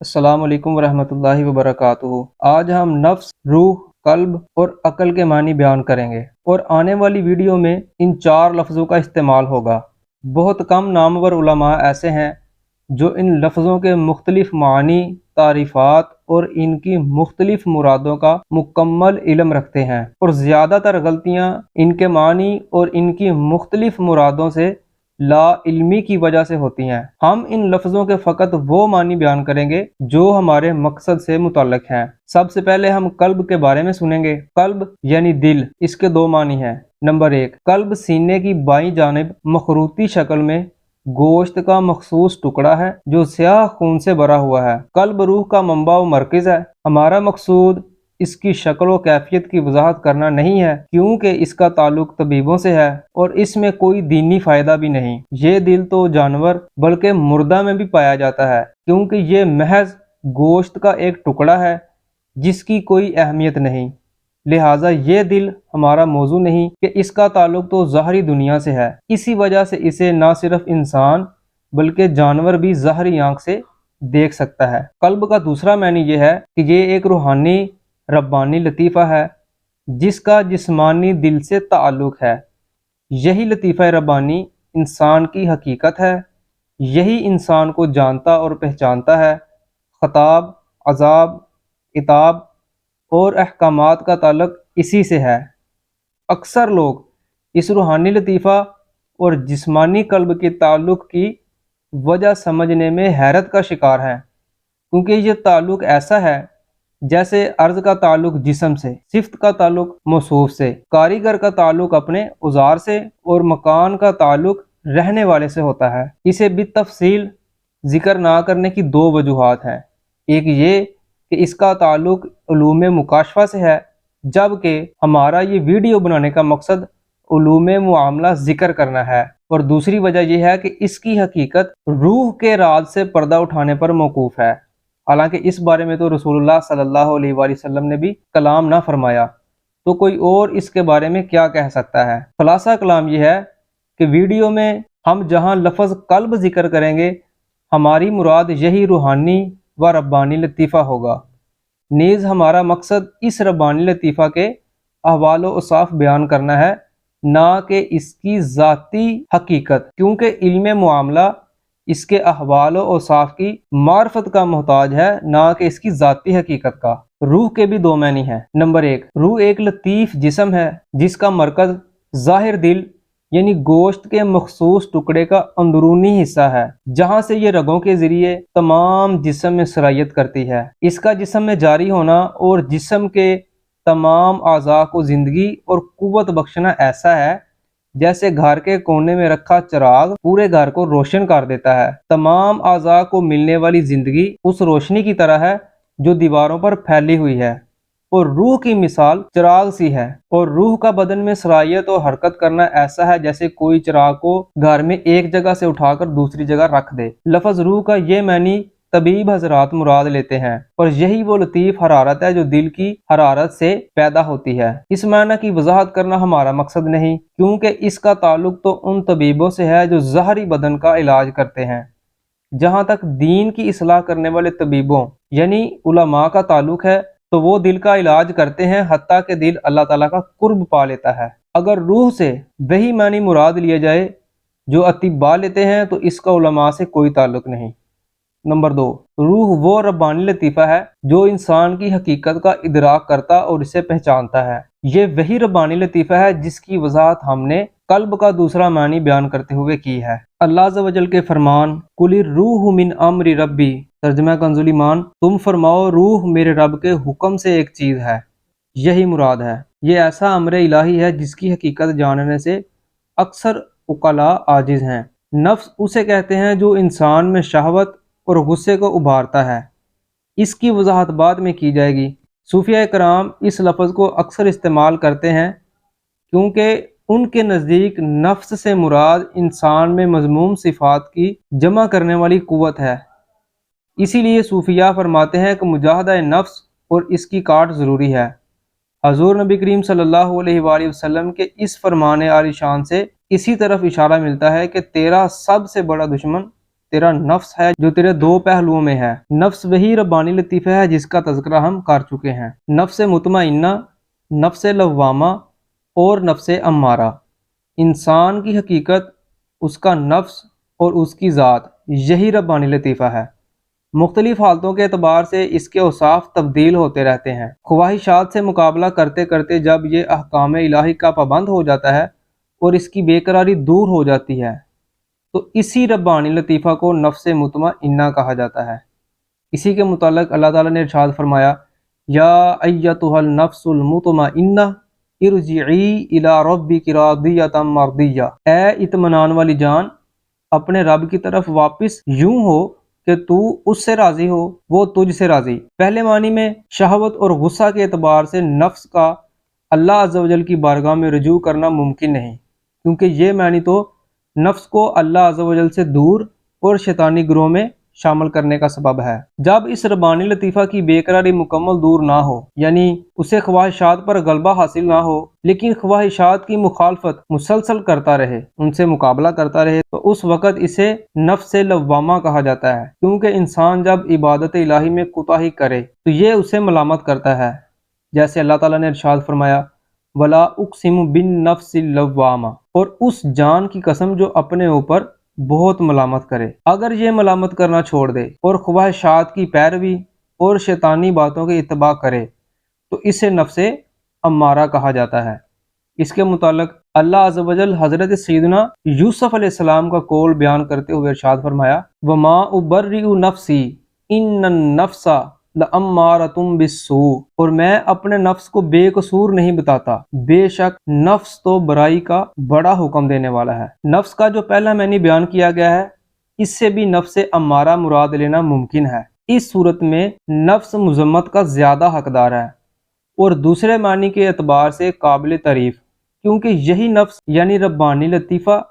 السلام علیکم ورحمۃ اللہ وبرکاتہ۔ آج ہم نفس، روح، قلب اور عقل کے معنی بیان کریں گے اور آنے والی ویڈیو میں ان چار لفظوں کا استعمال ہوگا۔ بہت کم نامور علماء ایسے ہیں جو ان لفظوں کے مختلف معنی، تعریفات اور ان کی مختلف مرادوں کا مکمل علم رکھتے ہیں، اور زیادہ تر غلطیاں ان کے معنی اور ان کی مختلف مرادوں سے لا علمی کی وجہ سے ہوتی ہیں۔ ہم ان لفظوں کے فقط وہ معنی بیان کریں گے جو ہمارے مقصد سے متعلق ہیں۔ سب سے پہلے ہم قلب کے بارے میں سنیں گے۔ قلب یعنی دل، اس کے دو معنی ہیں۔ نمبر 1، قلب سینے کی بائیں جانب مخروطی شکل میں گوشت کا مخصوص ٹکڑا ہے جو سیاہ خون سے بھرا ہوا ہے۔ قلب روح کا منبع و مرکز ہے۔ ہمارا مقصود اس کی شکل و کیفیت کی وضاحت کرنا نہیں ہے، کیونکہ اس کا تعلق طبیبوں سے ہے اور اس میں کوئی دینی فائدہ بھی نہیں۔ یہ دل تو جانور بلکہ مردہ میں بھی پایا جاتا ہے، کیونکہ یہ محض گوشت کا ایک ٹکڑا ہے جس کی کوئی اہمیت نہیں۔ لہٰذا یہ دل ہمارا موضوع نہیں کہ اس کا تعلق تو ظاہری دنیا سے ہے۔ اسی وجہ سے اسے نہ صرف انسان بلکہ جانور بھی ظاہری آنکھ سے دیکھ سکتا ہے۔ قلب کا دوسرا معنی یہ ہے کہ یہ ایک روحانی ربانی لطیفہ ہے جس کا جسمانی دل سے تعلق ہے۔ یہی لطیفہ ربانی انسان کی حقیقت ہے، یہی انسان کو جانتا اور پہچانتا ہے۔ خطاب، عذاب، عتاب اور احکامات کا تعلق اسی سے ہے۔ اکثر لوگ اس روحانی لطیفہ اور جسمانی قلب کے تعلق کی وجہ سمجھنے میں حیرت کا شکار ہیں، کیونکہ یہ تعلق ایسا ہے جیسے عرض کا تعلق جسم سے، صفت کا تعلق موصوف سے، کاریگر کا تعلق اپنے اوزار سے اور مکان کا تعلق رہنے والے سے ہوتا ہے۔ اسے بالتفصیل ذکر نہ کرنے کی دو وجوہات ہیں۔ ایک یہ کہ اس کا تعلق علوم مکاشفہ سے ہے، جبکہ ہمارا یہ ویڈیو بنانے کا مقصد علوم معاملہ ذکر کرنا ہے، اور دوسری وجہ یہ ہے کہ اس کی حقیقت روح کے راز سے پردہ اٹھانے پر موقوف ہے، حالانکہ اس بارے میں تو رسول اللہ صلی اللہ علیہ وآلہ وسلم نے بھی کلام نہ فرمایا، تو کوئی اور اس کے بارے میں کیا کہہ سکتا ہے؟ خلاصہ کلام یہ ہے کہ ویڈیو میں ہم جہاں لفظ قلب ذکر کریں گے، ہماری مراد یہی روحانی و ربانی لطیفہ ہوگا۔ نیز ہمارا مقصد اس ربانی لطیفہ کے احوال و اوصاف بیان کرنا ہے، نہ کہ اس کی ذاتی حقیقت، کیونکہ علم معاملہ اس کے احوال و اوصاف کی معرفت کا محتاج ہے، نہ کہ اس کی ذاتی حقیقت کا۔ روح کے بھی دو معنی ہیں۔ نمبر 1، روح ایک لطیف جسم ہے جس کا مرکز ظاہر دل یعنی گوشت کے مخصوص ٹکڑے کا اندرونی حصہ ہے، جہاں سے یہ رگوں کے ذریعے تمام جسم میں سرایت کرتی ہے۔ اس کا جسم میں جاری ہونا اور جسم کے تمام اعضاء کو زندگی اور قوت بخشنا ایسا ہے جیسے گھر کے کونے میں رکھا چراغ پورے گھر کو روشن کر دیتا ہے۔ تمام اعضاء کو ملنے والی زندگی اس روشنی کی طرح ہے جو دیواروں پر پھیلی ہوئی ہے، اور روح کی مثال چراغ سی ہے، اور روح کا بدن میں سرایت اور حرکت کرنا ایسا ہے جیسے کوئی چراغ کو گھر میں ایک جگہ سے اٹھا کر دوسری جگہ رکھ دے۔ لفظ روح کا یہ معنی طبیب حضرات مراد لیتے ہیں، اور یہی وہ لطیف حرارت ہے جو دل کی حرارت سے پیدا ہوتی ہے۔ اس معنی کی وضاحت کرنا ہمارا مقصد نہیں، کیونکہ اس کا تعلق تو ان طبیبوں سے ہے جو ظاہری بدن کا علاج کرتے ہیں۔ جہاں تک دین کی اصلاح کرنے والے طبیبوں یعنی علماء کا تعلق ہے، تو وہ دل کا علاج کرتے ہیں، حتیٰ کہ دل اللہ تعالیٰ کا قرب پا لیتا ہے۔ اگر روح سے وہی معنی مراد لیا جائے جو اطباء لیتے ہیں، تو اس کا علماء سے کوئی تعلق نہیں۔ نمبر 2، روح وہ ربانی لطیفہ ہے جو انسان کی حقیقت کا ادراک کرتا اور اسے پہچانتا ہے۔ یہ وہی ربانی لطیفہ ہے جس کی وضاحت ہم نے قلب کا دوسرا معنی بیان کرتے ہوئے کی ہے۔ اللہ عز و جل کے فرمان قُلِ الرُّوحُ مِنْ أَمْرِ رَبِّی، ترجمہ کنز ایمان، تم فرماؤ روح میرے رب کے حکم سے ایک چیز ہے، یہی مراد ہے۔ یہ ایسا امر الہی ہے جس کی حقیقت جاننے سے اکثر عقلاء عاجز ہیں۔ نفس اسے کہتے ہیں جو انسان میں شہوت اور غصے کو ابھارتا ہے۔ اس کی وضاحت بعد میں کی جائے گی۔ صوفیہ کرام اس لفظ کو اکثر استعمال کرتے ہیں کیونکہ ان کے نزدیک نفس سے مراد انسان میں مذموم صفات کی جمع کرنے والی قوت ہے۔ اسی لیے صوفیہ فرماتے ہیں کہ مجاہدہ نفس اور اس کی کاٹ ضروری ہے۔ حضور نبی کریم صلی اللہ علیہ وآلہ وسلم کے اس فرمان عالی شان سے اسی طرف اشارہ ملتا ہے کہ تیرا سب سے بڑا دشمن تیرا نفس ہے جو تیرے دو پہلوؤں میں ہے۔ نفس وہی ربانی لطیفہ ہے جس کا تذکرہ ہم کر چکے ہیں، نفس مطمئنہ، نفس لوامہ اور نفس امارہ۔ انسان کی حقیقت، اس کا نفس اور اس کی ذات، یہی ربانی لطیفہ ہے۔ مختلف حالتوں کے اعتبار سے اس کے اوصاف تبدیل ہوتے رہتے ہیں۔ خواہشات سے مقابلہ کرتے کرتے جب یہ احکام الہی کا پابند ہو جاتا ہے اور اس کی بے قراری دور ہو جاتی ہے تو اسی ربانی لطیفہ کو نفس مطمئنہ کہا جاتا ہے۔ اسی کے متعلق اللہ تعالیٰ نے ارشاد فرمایا، یا ایتھا النفس المطمئنہ ارجعی الی ربک راضیۃ مرضیہ، اے اطمینان والی جان، اپنے رب کی طرف واپس یوں ہو کہ تو اس سے راضی ہو، وہ تجھ سے راضی۔ پہلے معنی میں شہوت اور غصہ کے اعتبار سے نفس کا اللہ عز و جل کی بارگاہ میں رجوع کرنا ممکن نہیں، کیونکہ یہ معنی تو نفس کو اللہ عز و جل سے دور اور شیطانی گروہ میں شامل کرنے کا سبب ہے۔ جب اس ربانی لطیفہ کی بے قراری مکمل دور نہ ہو، یعنی اسے خواہشات پر غلبہ حاصل نہ ہو، لیکن خواہشات کی مخالفت مسلسل کرتا رہے، ان سے مقابلہ کرتا رہے، تو اس وقت اسے نفس لوامہ کہا جاتا ہے، کیونکہ انسان جب عبادت الہی میں کوتاہی کرے تو یہ اسے ملامت کرتا ہے، جیسے اللہ تعالیٰ نے ارشاد فرمایا، وَلَا اُقْسِمُ بِالنَّفْسِ اللَّوَّامَةِ، اور اس جان کی قسم جو اپنے اوپر بہت ملامت کرے۔ اگر یہ ملامت کرنا چھوڑ دے اور خواہشات کی پیروی اور شیطانی باتوں کی اتباع کرے تو اسے نفس امارہ کہا جاتا ہے۔ اس کے متعلق اللہ عز و جل حضرت سیدنا یوسف علیہ السلام کا قول بیان کرتے ہوئے ارشاد فرمایا، وَمَا أُبَرِّئُ نَفْسِي إِنَّ النَّفْسَ لَأَمَّارَةٌ بِالسُّوءِ، اور میں اپنے نفس کو بے قصور نہیں بتاتا، بے شک نفس تو برائی کا بڑا حکم دینے والا ہے۔ نفس کا جو پہلا معنی بیان کیا گیا ہے، اس سے بھی نفس امارہ مراد لینا ممکن ہے۔ اس صورت میں نفس مذمت کا زیادہ حقدار ہے اور دوسرے معنی کے اعتبار سے قابل تعریف، کیونکہ یہی نفس یعنی ربانی لطیفہ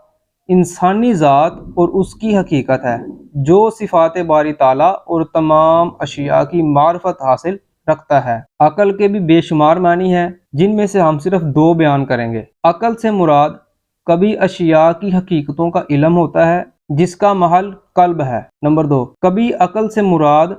انسانی ذات اور اس کی حقیقت ہے، جو صفات باری تعالیٰ اور تمام اشیاء کی معرفت حاصل رکھتا ہے۔ عقل کے بھی بے شمار معنی ہیں، جن میں سے ہم صرف دو بیان کریں گے۔ عقل سے مراد کبھی اشیاء کی حقیقتوں کا علم ہوتا ہے جس کا محل قلب ہے۔ نمبر 2، کبھی عقل سے مراد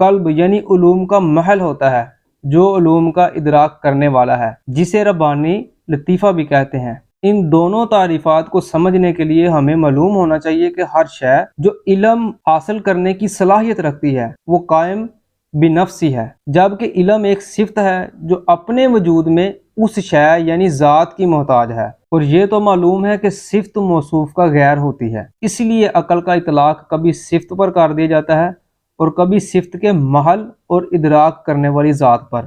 قلب یعنی علوم کا محل ہوتا ہے، جو علوم کا ادراک کرنے والا ہے، جسے ربانی لطیفہ بھی کہتے ہیں۔ ان دونوں تعریفات کو سمجھنے کے لیے ہمیں معلوم ہونا چاہیے کہ ہر شے جو علم حاصل کرنے کی صلاحیت رکھتی ہے وہ قائم بنفسی ہے، جبکہ علم ایک صفت ہے جو اپنے وجود میں اس شے یعنی ذات کی محتاج ہے، اور یہ تو معلوم ہے کہ صفت موصوف کا غیر ہوتی ہے، اس لیے عقل کا اطلاق کبھی صفت پر کر دیا جاتا ہے اور کبھی صفت کے محل اور ادراک کرنے والی ذات پر۔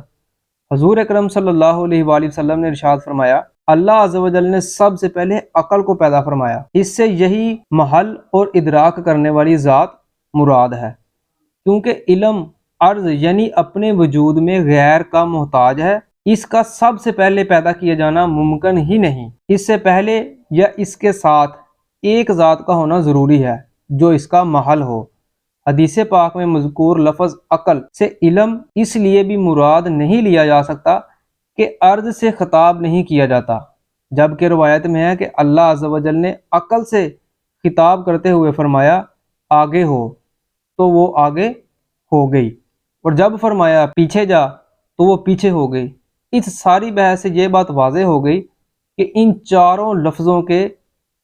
حضور اکرم صلی اللہ علیہ وآلہ وسلم نے ارشاد فرمایا، اللہ عز و جل نے سب سے پہلے عقل کو پیدا فرمایا، اس سے یہی محل اور ادراک کرنے والی ذات مراد ہے، کیونکہ علم عرض یعنی اپنے وجود میں غیر کا محتاج ہے، اس کا سب سے پہلے پیدا کیا جانا ممکن ہی نہیں، اس سے پہلے یا اس کے ساتھ ایک ذات کا ہونا ضروری ہے جو اس کا محل ہو۔ حدیث پاک میں مذکور لفظ عقل سے علم اس لیے بھی مراد نہیں لیا جا سکتا کہ عرض سے خطاب نہیں کیا جاتا، جبکہ روایت میں ہے کہ اللہ عز و جل نے عقل سے خطاب کرتے ہوئے فرمایا، آگے ہو، تو وہ آگے ہو گئی، اور جب فرمایا پیچھے جا تو وہ پیچھے ہو گئی۔ اس ساری بحث سے یہ بات واضح ہو گئی کہ ان چاروں لفظوں کے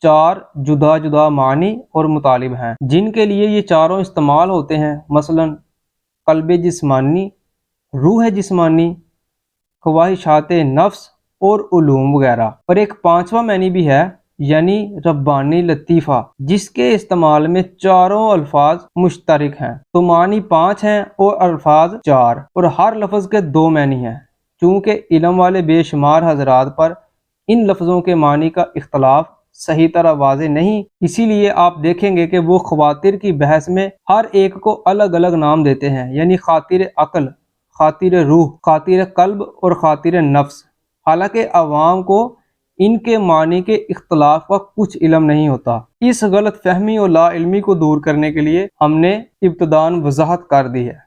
چار جدا جدا معنی اور مطالب ہیں جن کے لیے یہ چاروں استعمال ہوتے ہیں، مثلا قلب جسمانی، روح جسمانی، خواہشات نفس اور علوم وغیرہ۔ اور ایک پانچواں معنی بھی ہے، یعنی ربانی لطیفہ، جس کے استعمال میں چاروں الفاظ مشترک ہیں، تو معنی 5 ہیں اور الفاظ 4، اور ہر لفظ کے 2 معنی ہیں۔ چونکہ علم والے بے شمار حضرات پر ان لفظوں کے معنی کا اختلاف صحیح طرح واضح نہیں، اسی لیے آپ دیکھیں گے کہ وہ خواتر کی بحث میں ہر ایک کو الگ الگ نام دیتے ہیں، یعنی خاطر عقل، خاطر روح، خاطر قلب اور خاطر نفس، حالانکہ عوام کو ان کے معنی کے اختلاف کا کچھ علم نہیں ہوتا۔ اس غلط فہمی اور لا علمی کو دور کرنے کے لیے ہم نے ابتداً وضاحت کر دی ہے۔